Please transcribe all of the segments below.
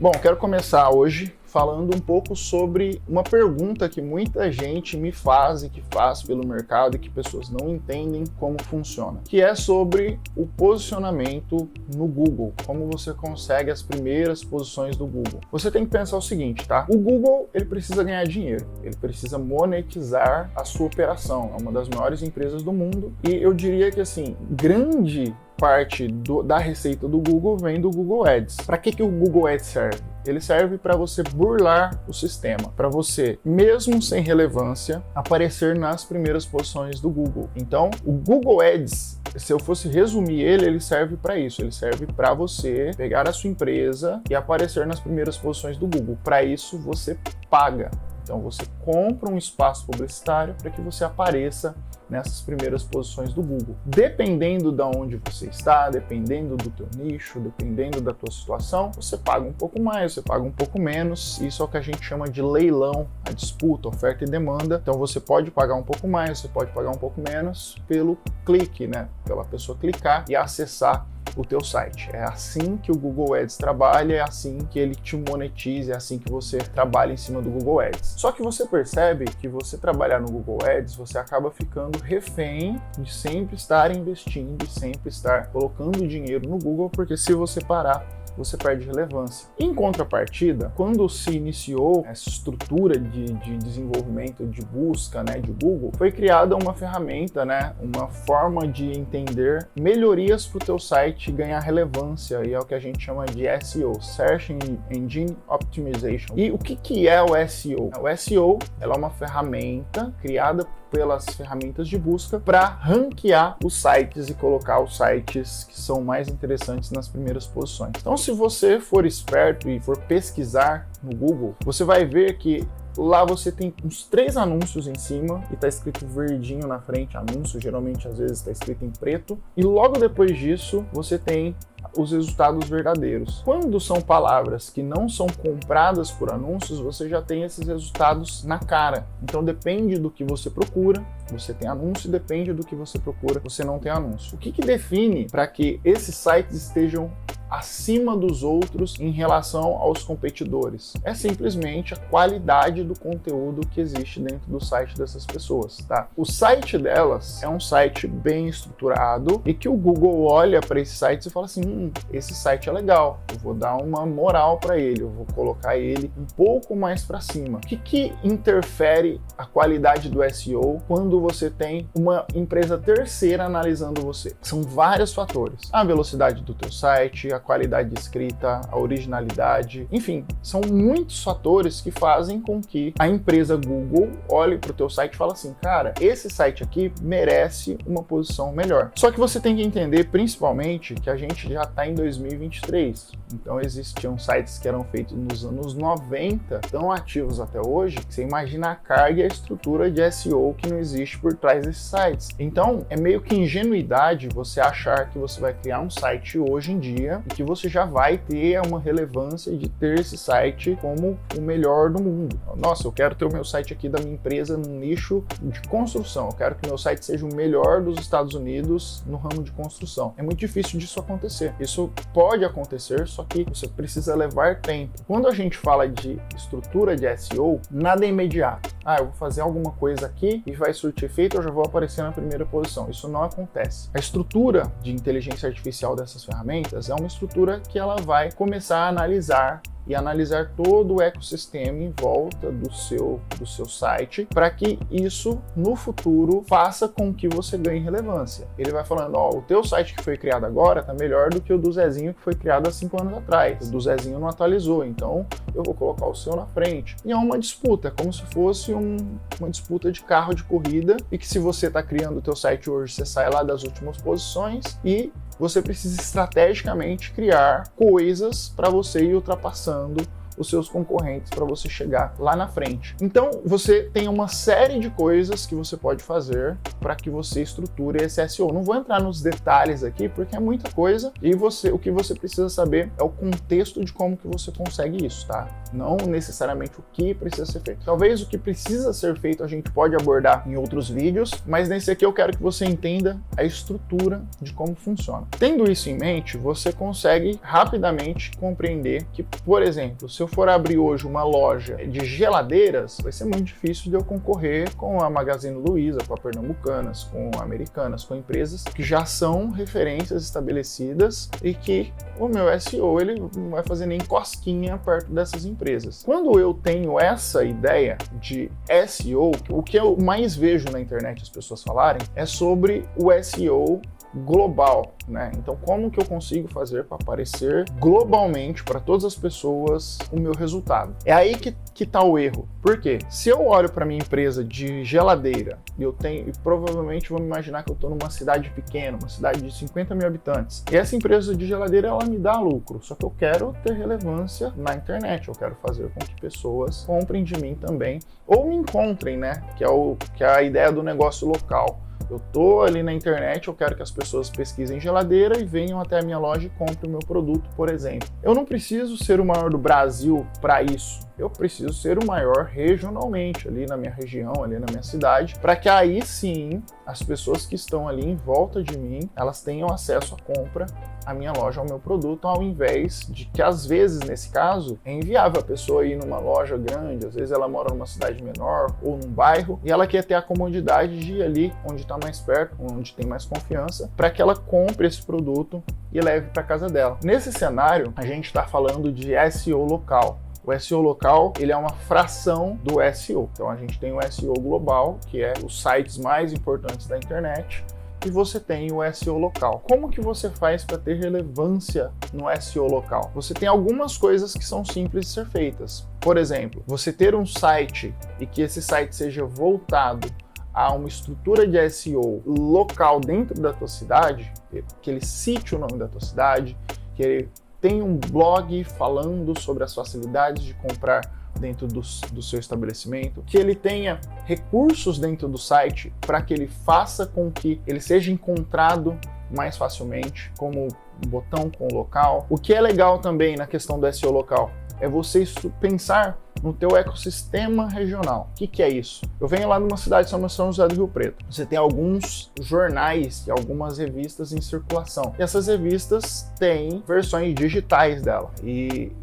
Bom, quero começar hoje falando um pouco sobre uma pergunta que muita gente me faz e que faz pelo mercado e que pessoas não entendem como funciona, que é sobre o posicionamento no Google, como você consegue as primeiras posições do Google. Você tem que pensar o seguinte, tá? O Google, ele precisa ganhar dinheiro, ele precisa monetizar a sua operação, é uma das maiores empresas do mundo e eu diria que assim, grande parte da receita do Google vem do Google Ads. Para que o Google Ads serve? Ele serve para você burlar o sistema, para você, mesmo sem relevância, aparecer nas primeiras posições do Google. Então, o Google Ads, se eu fosse resumir ele serve para isso. Ele serve para você pegar a sua empresa e aparecer nas primeiras posições do Google. Para isso, você paga. Então, você compra um espaço publicitário para que você apareça nessas primeiras posições do Google. Dependendo de onde você está, dependendo do teu nicho, dependendo da tua situação, você paga um pouco mais, você paga um pouco menos. Isso é o que a gente chama de leilão, a disputa, oferta e demanda. Então você pode pagar um pouco mais, você pode pagar um pouco menos pelo clique, né? Pela pessoa clicar e acessar o teu site. É assim que o Google Ads trabalha, é assim que ele te monetiza, é assim que você trabalha em cima do Google Ads. Só que você percebe que você trabalhar no Google Ads, você acaba ficando refém de sempre estar investindo, de sempre estar colocando dinheiro no Google, porque se você parar, você perde relevância. Em contrapartida, quando se iniciou essa estrutura de desenvolvimento de busca, né, de Google, foi criada uma ferramenta, né, uma forma de entender melhorias para o teu site ganhar relevância, e é o que a gente chama de SEO, Search Engine Optimization. E o que é o SEO? O SEO ela é uma ferramenta criada pelas ferramentas de busca para ranquear os sites e colocar os sites que são mais interessantes nas primeiras posições. Então, se você for esperto e for pesquisar no Google, você vai ver que lá você tem uns 3 anúncios em cima e está escrito verdinho na frente, anúncio, geralmente às vezes está escrito em preto, e logo depois disso você tem os resultados verdadeiros. Quando são palavras que não são compradas por anúncios, você já tem esses resultados na cara. Então depende do que você procura, você tem anúncio, depende do que você procura, você não tem anúncio. O que define para que esses sites estejam acima dos outros em relação aos competidores? É simplesmente a qualidade do conteúdo que existe dentro do site dessas pessoas, tá? O site delas é um site bem estruturado e que o Google olha para esse site e fala assim, esse site é legal, eu vou dar uma moral para ele, eu vou colocar ele um pouco mais para cima. O que interfere a qualidade do SEO quando você tem uma empresa terceira analisando você? São vários fatores. A velocidade do teu site, a qualidade de escrita, a originalidade, enfim, são muitos fatores que fazem com que a empresa Google olhe para o teu site e fale assim, cara, esse site aqui merece uma posição melhor. Só que você tem que entender, principalmente, que a gente já está em 2023. Então existiam sites que eram feitos nos anos 90, tão ativos até hoje, que você imagina a carga e a estrutura de SEO que não existe por trás desses sites. Então é meio que ingenuidade você achar que você vai criar um site hoje em dia e que você já vai ter uma relevância de ter esse site como o melhor do mundo. Nossa, eu quero ter o meu site aqui da minha empresa no nicho de construção, eu quero que o meu site seja o melhor dos Estados Unidos no ramo de construção. É muito difícil disso acontecer. Isso pode acontecer, só que você precisa levar tempo. Quando a gente fala de estrutura de SEO, nada é imediato. Eu vou fazer alguma coisa aqui e vai surtir efeito, eu já vou aparecer na primeira posição. Isso não acontece. A estrutura de inteligência artificial dessas ferramentas é uma estrutura que ela vai começar a analisar e analisar todo o ecossistema em volta do seu site para que isso, no futuro, faça com que você ganhe relevância. Ele vai falando, o teu site que foi criado agora tá melhor do que o do Zezinho que foi criado há 5 anos atrás. O do Zezinho não atualizou, então eu vou colocar o seu na frente. E é uma disputa, é como se fosse uma disputa de carro de corrida e que se você está criando o teu site hoje, você sai lá das últimas posições e você precisa estrategicamente criar coisas para você ir ultrapassando os seus concorrentes para você chegar lá na frente. Então, você tem uma série de coisas que você pode fazer para que você estruture esse SEO. Não vou entrar nos detalhes aqui, porque é muita coisa, e o que você precisa saber é o contexto de como que você consegue isso, tá? Não necessariamente o que precisa ser feito. Talvez o que precisa ser feito a gente pode abordar em outros vídeos, mas nesse aqui eu quero que você entenda a estrutura de como funciona. Tendo isso em mente, você consegue rapidamente compreender que, por exemplo, se eu for abrir hoje uma loja de geladeiras, vai ser muito difícil de eu concorrer com a Magazine Luiza, com a Pernambucanas, com a Americanas, com empresas que já são referências estabelecidas e que o meu SEO ele não vai fazer nem cosquinha perto dessas empresas. Quando eu tenho essa ideia de SEO, o que eu mais vejo na internet as pessoas falarem é sobre o SEO global, né? Então, como que eu consigo fazer para aparecer globalmente para todas as pessoas o meu resultado? É aí que tá o erro. Por quê? Se eu olho para minha empresa de geladeira e provavelmente vamos imaginar que eu estou numa cidade pequena, uma cidade de 50 mil habitantes, e essa empresa de geladeira ela me dá lucro, só que eu quero ter relevância na internet, eu quero fazer com que pessoas comprem de mim também, ou me encontrem, né? Que é a ideia do negócio local. Eu tô ali na internet, eu quero que as pessoas pesquisem geladeira e venham até a minha loja e comprem o meu produto, por exemplo. Eu não preciso ser o maior do Brasil para isso. Eu preciso ser o maior regionalmente, ali na minha região, ali na minha cidade, para que aí sim as pessoas que estão ali em volta de mim, elas tenham acesso à compra, à minha loja, ao meu produto, ao invés de que às vezes, nesse caso, é inviável a pessoa ir numa loja grande, às vezes ela mora numa cidade menor ou num bairro e ela quer ter a comodidade de ir ali onde está mais perto, onde tem mais confiança, para que ela compre esse produto e leve para casa dela. Nesse cenário, a gente está falando de SEO local. O SEO local, ele é uma fração do SEO. Então a gente tem o SEO global, que é os sites mais importantes da internet, e você tem o SEO local. Como que você faz para ter relevância no SEO local? Você tem algumas coisas que são simples de ser feitas. Por exemplo, você ter um site e que esse site seja voltado a uma estrutura de SEO local dentro da tua cidade, que ele cite o nome da tua cidade, que ele tem um blog falando sobre as facilidades de comprar dentro do seu estabelecimento, que ele tenha recursos dentro do site para que ele faça com que ele seja encontrado mais facilmente, como um botão com local. O que é legal também na questão do SEO local é você pensar no teu ecossistema regional. O que é isso? Eu venho lá de uma cidade chamada São José do Rio Preto. Você tem alguns jornais e algumas revistas em circulação. E essas revistas têm versões digitais dela. E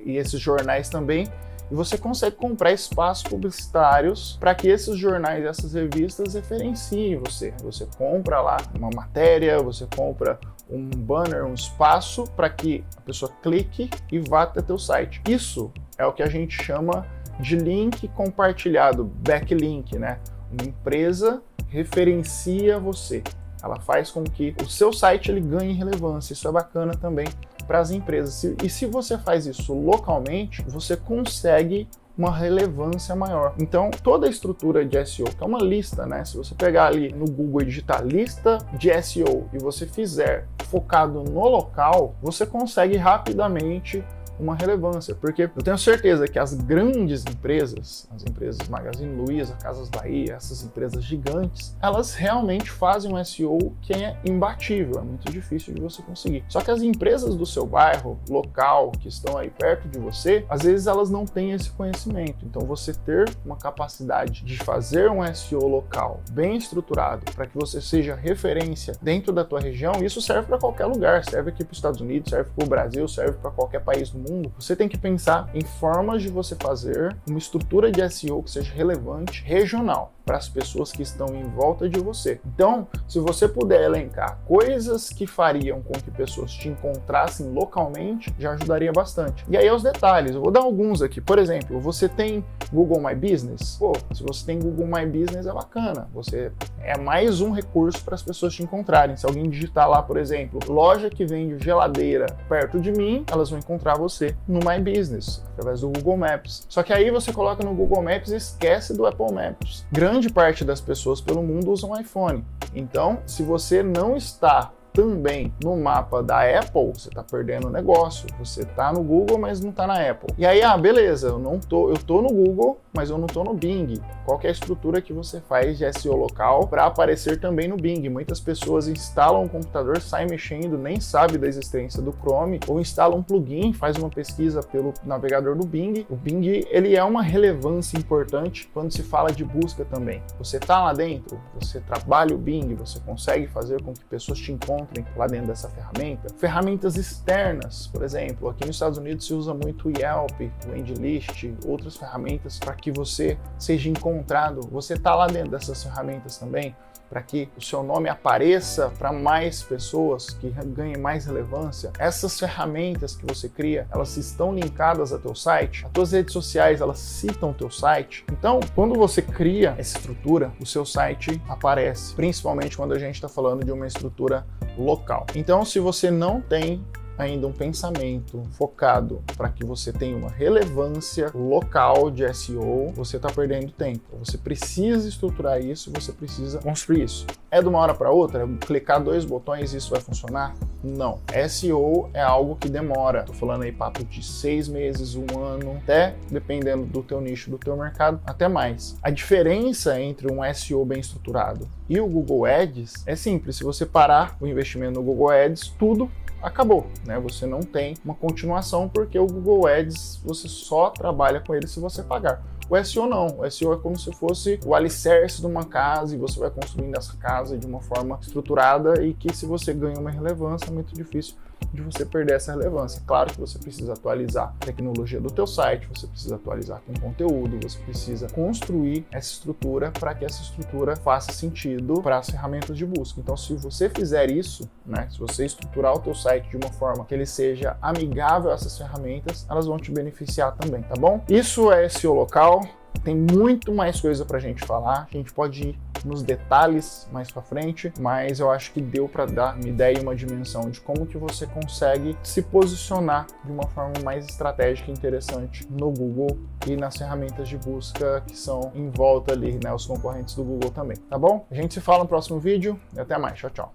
esses jornais também. E você consegue comprar espaços publicitários para que esses jornais e essas revistas referenciem você. Você compra lá uma matéria, você compra um banner, um espaço para que a pessoa clique e vá até teu site. Isso é o que a gente chama de link compartilhado, backlink, né? Uma empresa referencia você. Ela faz com que o seu site ele ganhe relevância. Isso é bacana também para as empresas. E se você faz isso localmente, você consegue uma relevância maior. Então, toda a estrutura de SEO, que é uma lista, né? Se você pegar ali no Google e digitar lista de SEO e você fizer focado no local, você consegue rapidamente uma relevância, porque eu tenho certeza que as grandes empresas, as empresas Magazine Luiza, Casas Bahia, essas empresas gigantes, elas realmente fazem um SEO que é imbatível, é muito difícil de você conseguir. Só que as empresas do seu bairro, local, que estão aí perto de você, às vezes elas não têm esse conhecimento. Então você ter uma capacidade de fazer um SEO local bem estruturado para que você seja referência dentro da tua região, isso serve para qualquer lugar, serve aqui para os Estados Unidos, serve para o Brasil, serve para qualquer país do mundo. Você tem que pensar em formas de você fazer uma estrutura de SEO que seja relevante, regional, para as pessoas que estão em volta de você. Então, se você puder elencar coisas que fariam com que pessoas te encontrassem localmente, já ajudaria bastante. E aí os detalhes, eu vou dar alguns aqui. Por exemplo, você tem Google My Business? Pô, se você tem Google My Business é bacana. Você é mais um recurso para as pessoas te encontrarem. Se alguém digitar lá, por exemplo, loja que vende geladeira perto de mim, elas vão encontrar você no My Business, através do Google Maps. Só que aí você coloca no Google Maps e esquece do Apple Maps. Grande parte das pessoas pelo mundo usam iPhone. Então, se você não está também no mapa da Apple, você está perdendo o negócio. Você está no Google, mas não está na Apple. E aí, beleza, eu tô no Google, mas eu não tô no Bing. Qual que é a estrutura que você faz de SEO local para aparecer também no Bing? Muitas pessoas instalam um computador, saem mexendo, nem sabe da existência do Chrome, ou instalam um plugin, faz uma pesquisa pelo navegador do Bing. O Bing, ele é uma relevância importante quando se fala de busca também. Você tá lá dentro, você trabalha o Bing, você consegue fazer com que pessoas te encontrem lá dentro dessa ferramenta. Ferramentas externas, por exemplo, aqui nos Estados Unidos se usa muito o Yelp, o Wendlist, outras ferramentas para que você seja encontrado. Você tá lá dentro dessas ferramentas também, para que o seu nome apareça para mais pessoas, que ganhem mais relevância. Essas ferramentas que você cria, elas estão linkadas ao teu site, as tuas redes sociais, elas citam o teu site. Então, quando você cria essa estrutura, o seu site aparece, principalmente quando a gente está falando de uma estrutura local. Então, se você não tem ainda um pensamento focado para que você tenha uma relevância local de SEO, você está perdendo tempo. Você precisa estruturar isso, você precisa construir isso. É de uma hora para outra? Clicar 2 botões e isso vai funcionar? Não. SEO é algo que demora. Estou falando aí papo de 6 meses, 1 ano, até, dependendo do teu nicho, do teu mercado, até mais. A diferença entre um SEO bem estruturado e o Google Ads é simples. Se você parar o investimento no Google Ads, tudo acabou, né? Você não tem uma continuação porque o Google Ads você só trabalha com ele se você pagar. O SEO não, o SEO é como se fosse o alicerce de uma casa e você vai construindo essa casa de uma forma estruturada e que se você ganha uma relevância é muito difícil de você perder essa relevância. Claro que você precisa atualizar a tecnologia do teu site, você precisa atualizar com conteúdo, você precisa construir essa estrutura para que essa estrutura faça sentido para as ferramentas de busca. Então, se você fizer isso, né, se você estruturar o teu site de uma forma que ele seja amigável a essas ferramentas, elas vão te beneficiar também, tá bom? Isso é SEO local. Tem muito mais coisa pra gente falar, a gente pode ir nos detalhes mais pra frente, mas eu acho que deu para dar uma ideia e uma dimensão de como que você consegue se posicionar de uma forma mais estratégica e interessante no Google e nas ferramentas de busca que são em volta ali, né, os concorrentes do Google também, tá bom? A gente se fala no próximo vídeo e até mais, tchau, tchau.